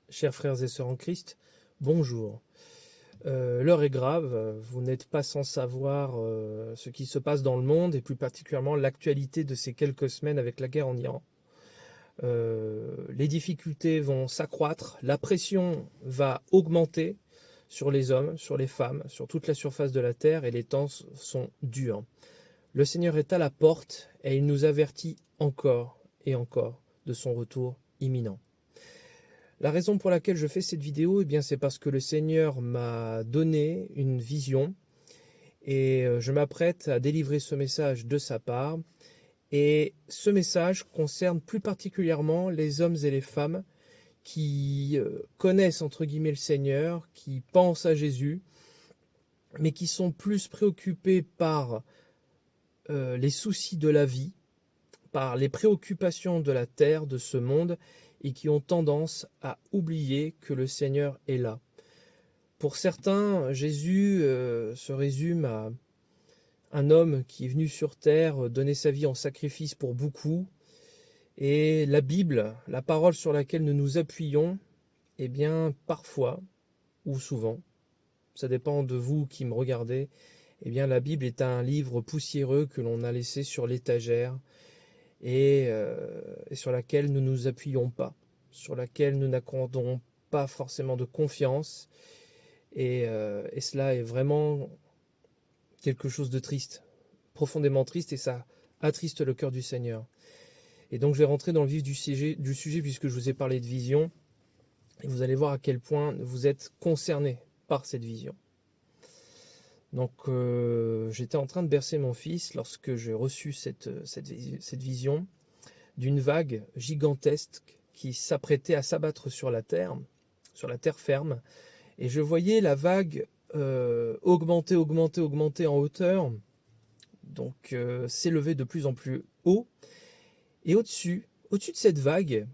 Chers frères et sœurs en Christ, bonjour. L'heure est grave, vous n'êtes pas sans savoir ce qui se passe dans le monde et plus particulièrement l'actualité de ces quelques semaines avec la guerre en Iran. Les difficultés vont s'accroître, la pression va augmenter sur les hommes, sur les femmes, sur toute la surface de la terre et les temps sont durs. Le Seigneur est à la porte et il nous avertit encore et encore de son retour imminent. La raison pour laquelle je fais cette vidéo, c'est parce que le Seigneur m'a donné une vision et je m'apprête à délivrer ce message de sa part. Et ce message concerne plus particulièrement les hommes et les femmes qui connaissent entre guillemets le Seigneur, qui pensent à Jésus, mais qui sont plus préoccupés par les soucis de la vie, par les préoccupations de la terre, de ce monde, et qui ont tendance à oublier que le Seigneur est là. Pour certains, Jésus se résume à un homme qui est venu sur terre donner sa vie en sacrifice pour beaucoup. Et la Bible, la parole sur laquelle nous nous appuyons, parfois, ou souvent, ça dépend de vous qui me regardez, la Bible est un livre poussiéreux que l'on a laissé sur l'étagère, et sur laquelle nous ne nous appuyons pas, sur laquelle nous n'accordons pas forcément de confiance, et cela est vraiment quelque chose de triste, profondément triste, et ça attriste le cœur du Seigneur. Et donc je vais rentrer dans le vif du sujet puisque je vous ai parlé de vision, et vous allez voir à quel point vous êtes concernés par cette vision. Donc j'étais en train de bercer mon fils lorsque j'ai reçu cette vision d'une vague gigantesque qui s'apprêtait à s'abattre sur la terre ferme. Et je voyais la vague augmenter en hauteur, donc s'élever de plus en plus haut. Et au-dessus de cette vague,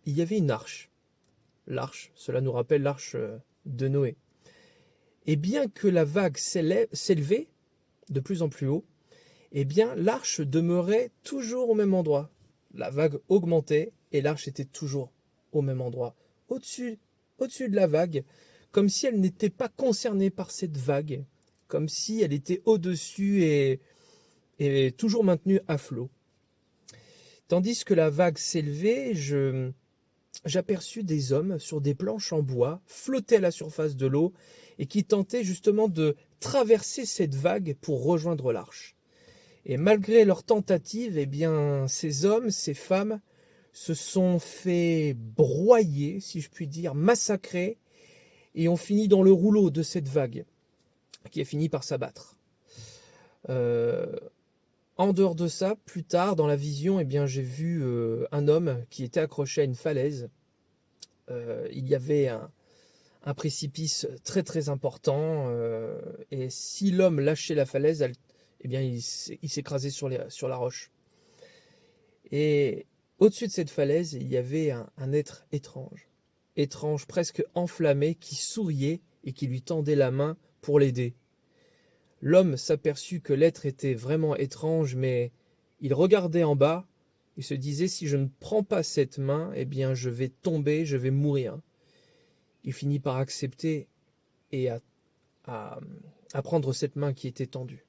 il y avait une arche. L'arche, cela nous rappelle l'arche de Noé. Et bien que la vague s'élevait de plus en plus haut, l'arche demeurait toujours au même endroit. La vague augmentait et l'arche était toujours au même endroit, au-dessus de la vague, comme si elle n'était pas concernée par cette vague, comme si elle était au-dessus et toujours maintenue à flot. Tandis que la vague s'élevait, j'aperçus des hommes sur des planches en bois, flotter à la surface de l'eau et qui tentaient justement de traverser cette vague pour rejoindre l'arche. Et malgré leur tentative, ces hommes, ces femmes se sont fait broyer, si je puis dire, massacrer, et ont fini dans le rouleau de cette vague, qui a fini par s'abattre. En dehors de ça, plus tard dans la vision, j'ai vu un homme qui était accroché à une falaise. Il y avait un précipice très très important, et si l'homme lâchait la falaise, il s'écrasait sur la roche. Et au-dessus de cette falaise, il y avait un être étrange, presque enflammé, qui souriait et qui lui tendait la main pour l'aider. L'homme s'aperçut que l'être était vraiment étrange, mais il regardait en bas et se disait: si je ne prends pas cette main, je vais tomber, je vais mourir. Il finit par accepter et à prendre cette main qui était tendue.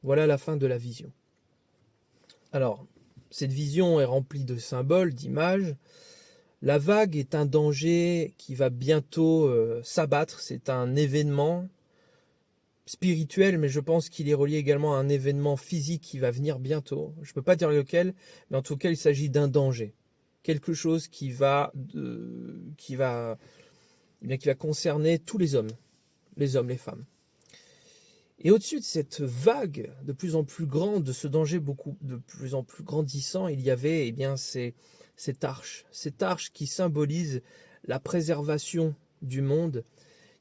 Voilà la fin de la vision. Alors, cette vision est remplie de symboles, d'images. La vague est un danger qui va bientôt s'abattre. C'est un événement spirituel, mais je pense qu'il est relié également à un événement physique qui va venir bientôt. Je ne peux pas dire lequel, mais en tout cas, il s'agit d'un danger. Quelque chose qui va concerner tous les hommes, les femmes. Et au-dessus de cette vague de plus en plus grande, de ce danger de plus en plus grandissant, il y avait cette arche qui symbolise la préservation du monde,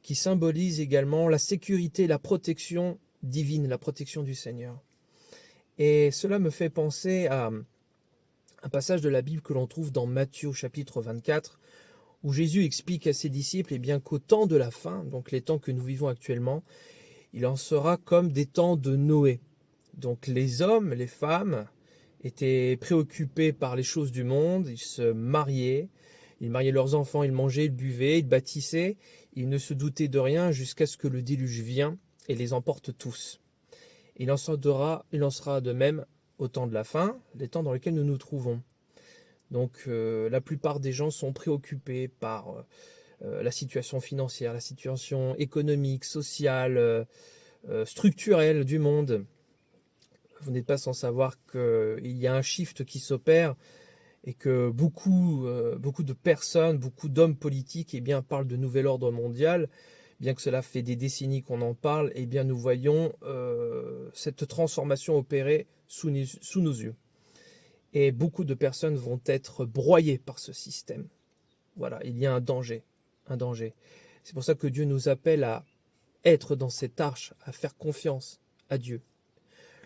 qui symbolise également la sécurité, la protection divine, la protection du Seigneur. Et cela me fait penser à un passage de la Bible que l'on trouve dans Matthieu chapitre 24, où Jésus explique à ses disciples qu'au temps de la fin, donc les temps que nous vivons actuellement, il en sera comme des temps de Noé. Donc les hommes, les femmes étaient préoccupés par les choses du monde, ils se mariaient, Ils mariaient leurs enfants, ils mangeaient, ils buvaient, ils bâtissaient, ils ne se doutaient de rien jusqu'à ce que le déluge vienne et les emporte tous. Il en sera de même au temps de la fin, les temps dans lesquels nous nous trouvons. Donc la plupart des gens sont préoccupés par la situation financière, la situation économique, sociale, structurelle du monde. Vous n'êtes pas sans savoir qu'il y a un shift qui s'opère et que beaucoup de personnes, beaucoup d'hommes politiques eh bien, parlent de nouvel ordre mondial. Bien que cela fait des décennies qu'on en parle, eh bien, nous voyons cette transformation opérer sous nos yeux. Et beaucoup de personnes vont être broyées par ce système. Voilà, il y a un danger, un danger. C'est pour ça que Dieu nous appelle à être dans cette arche, à faire confiance à Dieu.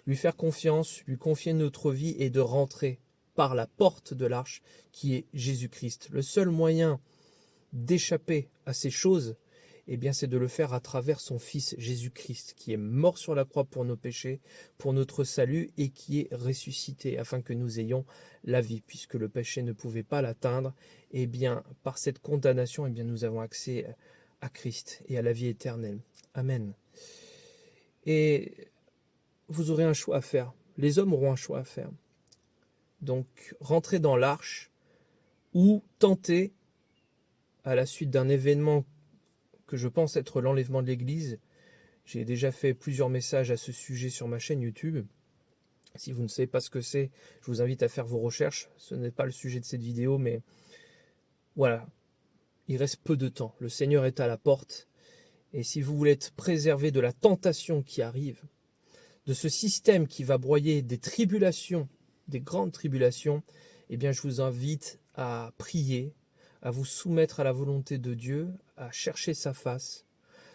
Lui faire confiance, lui confier notre vie et de rentrer par la porte de l'arche qui est Jésus-Christ. Le seul moyen d'échapper à ces choses, eh bien, c'est de le faire à travers son Fils Jésus-Christ, qui est mort sur la croix pour nos péchés, pour notre salut, et qui est ressuscité, afin que nous ayons la vie, puisque le péché ne pouvait pas l'atteindre. Eh bien, par cette condamnation, eh bien, nous avons accès à Christ et à la vie éternelle. Amen. Et vous aurez un choix à faire. Les hommes auront un choix à faire. Donc, rentrer dans l'arche ou tenter, à la suite d'un événement que je pense être l'enlèvement de l'Église. J'ai déjà fait plusieurs messages à ce sujet sur ma chaîne YouTube. Si vous ne savez pas ce que c'est, je vous invite à faire vos recherches. Ce n'est pas le sujet de cette vidéo, mais voilà. Il reste peu de temps. Le Seigneur est à la porte. Et si vous voulez être préservé de la tentation qui arrive, de ce système qui va broyer des tribulations, des grandes tribulations, eh bien je vous invite à prier, à vous soumettre à la volonté de Dieu, à chercher sa face.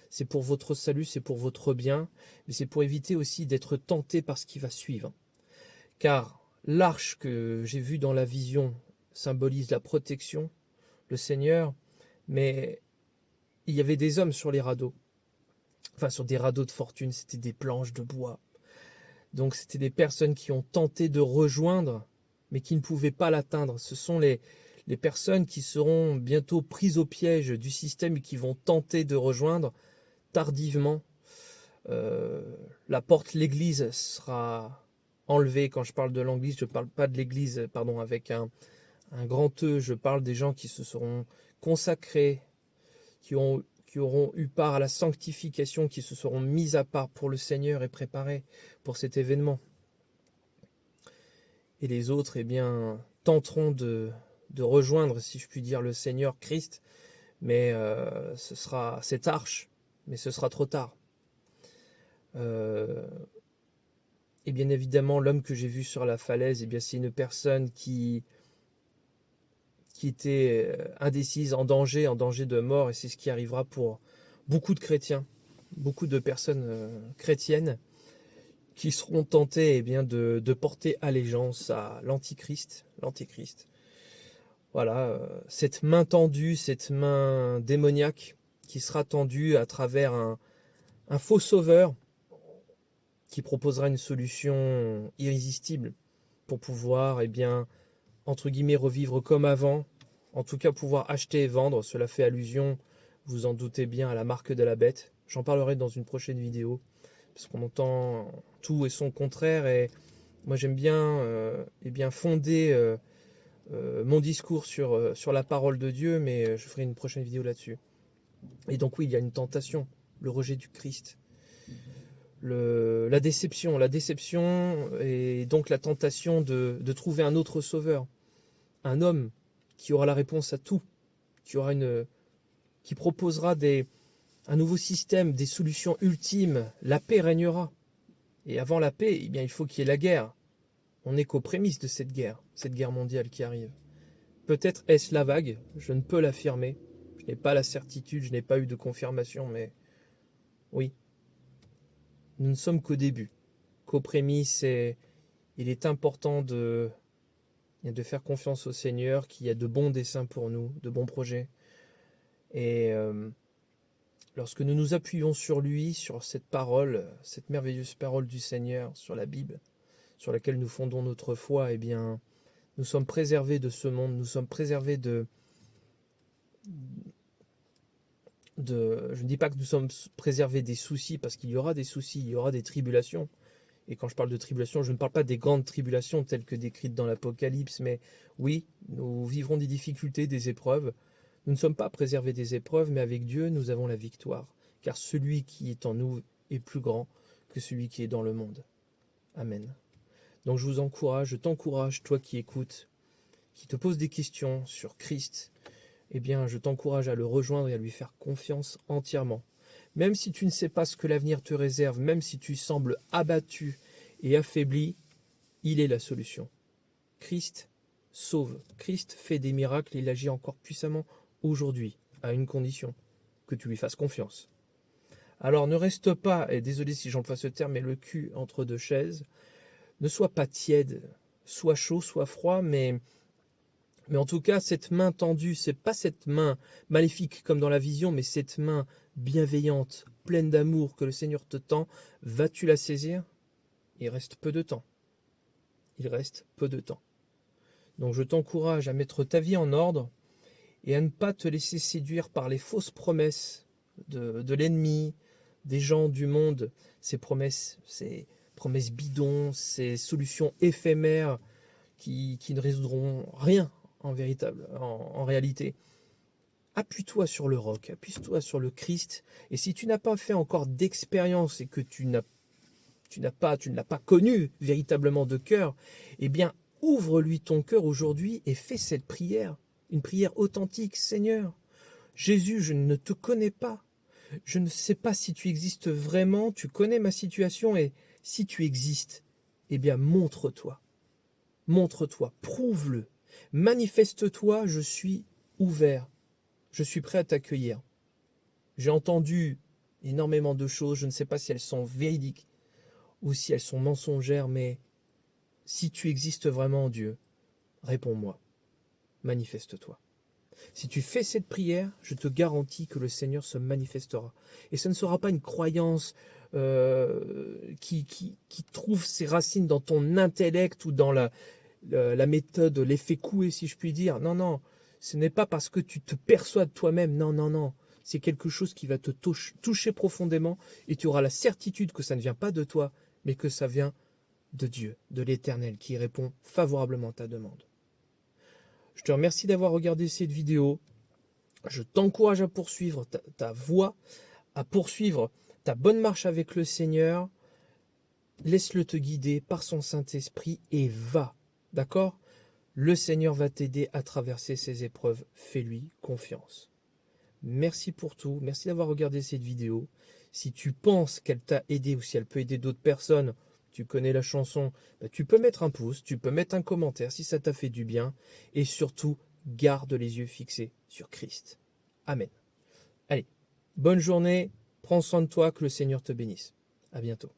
C'est pour votre salut, c'est pour votre bien, mais c'est pour éviter aussi d'être tenté par ce qui va suivre. Car l'arche que j'ai vue dans la vision symbolise la protection, le Seigneur, mais il y avait des hommes sur les radeaux, enfin sur des radeaux de fortune, c'était des planches de bois. Donc c'était des personnes qui ont tenté de rejoindre, mais qui ne pouvaient pas l'atteindre. Ce sont les personnes qui seront bientôt prises au piège du système et qui vont tenter de rejoindre tardivement. La porte, l'église sera enlevée. Quand je parle de l'église, je ne parle pas de l'église, pardon, avec un grand E. Je parle des gens qui se seront consacrés, qui auront eu part à la sanctification, qui se seront mis à part pour le Seigneur et préparés pour cet événement. Et les autres, eh bien, tenteront de rejoindre, si je puis dire, le Seigneur Christ, mais ce sera cette arche, mais ce sera trop tard. Et bien évidemment, l'homme que j'ai vu sur la falaise, eh bien, c'est une personne qui était indécise, en danger de mort, et c'est ce qui arrivera pour beaucoup de chrétiens, beaucoup de personnes chrétiennes qui seront tentées eh bien, de porter allégeance à l'antichrist. Voilà, cette main tendue, cette main démoniaque qui sera tendue à travers un faux sauveur qui proposera une solution irrésistible pour pouvoir, eh bien, entre guillemets, revivre comme avant, en tout cas pouvoir acheter et vendre. Cela fait allusion, vous en doutez bien, à la marque de la bête. J'en parlerai dans une prochaine vidéo, parce qu'on entend tout et son contraire, et moi j'aime bien, eh bien fonder mon discours sur la parole de Dieu, mais je ferai une prochaine vidéo là-dessus. Et donc oui, il y a une tentation, le rejet du Christ, la déception et donc la tentation de trouver un autre sauveur, un homme qui aura la réponse à tout, qui proposera un nouveau système, des solutions ultimes. La paix régnera. Et avant la paix, eh bien, il faut qu'il y ait la guerre. On n'est qu'aux prémices de cette guerre mondiale qui arrive. Peut-être est-ce la vague, je ne peux l'affirmer. Je n'ai pas la certitude, je n'ai pas eu de confirmation, mais oui, nous ne sommes qu'au début, qu'aux prémices, et il est important de faire confiance au Seigneur, qu'il y a de bons desseins pour nous, de bons projets. Et lorsque nous nous appuyons sur lui, sur cette parole, cette merveilleuse parole du Seigneur, sur la Bible, sur laquelle nous fondons notre foi, eh bien, nous sommes préservés de ce monde, nous sommes préservés de je ne dis pas que nous sommes préservés des soucis, parce qu'il y aura des soucis, il y aura des tribulations. Et quand je parle de tribulations, je ne parle pas des grandes tribulations telles que décrites dans l'Apocalypse, mais oui, nous vivrons des difficultés, des épreuves. Nous ne sommes pas préservés des épreuves, mais avec Dieu, nous avons la victoire. Car celui qui est en nous est plus grand que celui qui est dans le monde. Amen. Donc je t'encourage, toi qui écoutes, qui te poses des questions sur Christ, eh bien, je t'encourage à le rejoindre et à lui faire confiance entièrement. Même si tu ne sais pas ce que l'avenir te réserve, même si tu sembles abattu et affaibli, il est la solution. Christ sauve, Christ fait des miracles et il agit encore puissamment aujourd'hui, à une condition, que tu lui fasses confiance. Alors ne reste pas, et désolé si j'emploie ce terme, mais le cul entre deux chaises, ne sois pas tiède, sois chaud, sois froid, mais en tout cas, cette main tendue, c'est pas cette main maléfique comme dans la vision, mais cette main bienveillante, pleine d'amour que le Seigneur te tend, vas-tu la saisir? Il reste peu de temps. Il reste peu de temps. Donc je t'encourage à mettre ta vie en ordre et à ne pas te laisser séduire par les fausses promesses de l'ennemi, des gens du monde, ces promesses bidons, ces solutions éphémères qui ne résoudront rien en réalité. Appuie-toi sur le roc, appuie-toi sur le Christ, et si tu n'as pas fait encore d'expérience et que tu ne l'as pas connu véritablement de cœur, eh bien ouvre-lui ton cœur aujourd'hui et fais cette prière, une prière authentique. Seigneur, Jésus, je ne te connais pas, je ne sais pas si tu existes vraiment, tu connais ma situation, et si tu existes, eh bien montre-toi, prouve-le, manifeste-toi, je suis ouvert, je suis prêt à t'accueillir. J'ai entendu énormément de choses, je ne sais pas si elles sont véridiques ou si elles sont mensongères, mais si tu existes vraiment, Dieu, réponds-moi, manifeste-toi. Si tu fais cette prière, je te garantis que le Seigneur se manifestera. Et ce ne sera pas une croyance qui trouve ses racines dans ton intellect ou dans la méthode, l'effet coué, si je puis dire. Non, non, ce n'est pas parce que tu te perçois de toi-même. Non, non, non. C'est quelque chose qui va te toucher profondément et tu auras la certitude que ça ne vient pas de toi, mais que ça vient de Dieu, de l'Éternel, qui répond favorablement à ta demande. Je te remercie d'avoir regardé cette vidéo. Je t'encourage à poursuivre ta voie, à poursuivre ta bonne marche avec le Seigneur. Laisse-le te guider par son Saint-Esprit et va. D'accord? Le Seigneur va t'aider à traverser ces épreuves. Fais-lui confiance. Merci pour tout. Merci d'avoir regardé cette vidéo. Si tu penses qu'elle t'a aidé ou si elle peut aider d'autres personnes, tu connais la chanson, tu peux mettre un pouce, tu peux mettre un commentaire si ça t'a fait du bien. Et surtout, garde les yeux fixés sur Christ. Amen. Allez, bonne journée, prends soin de toi, que le Seigneur te bénisse. À bientôt.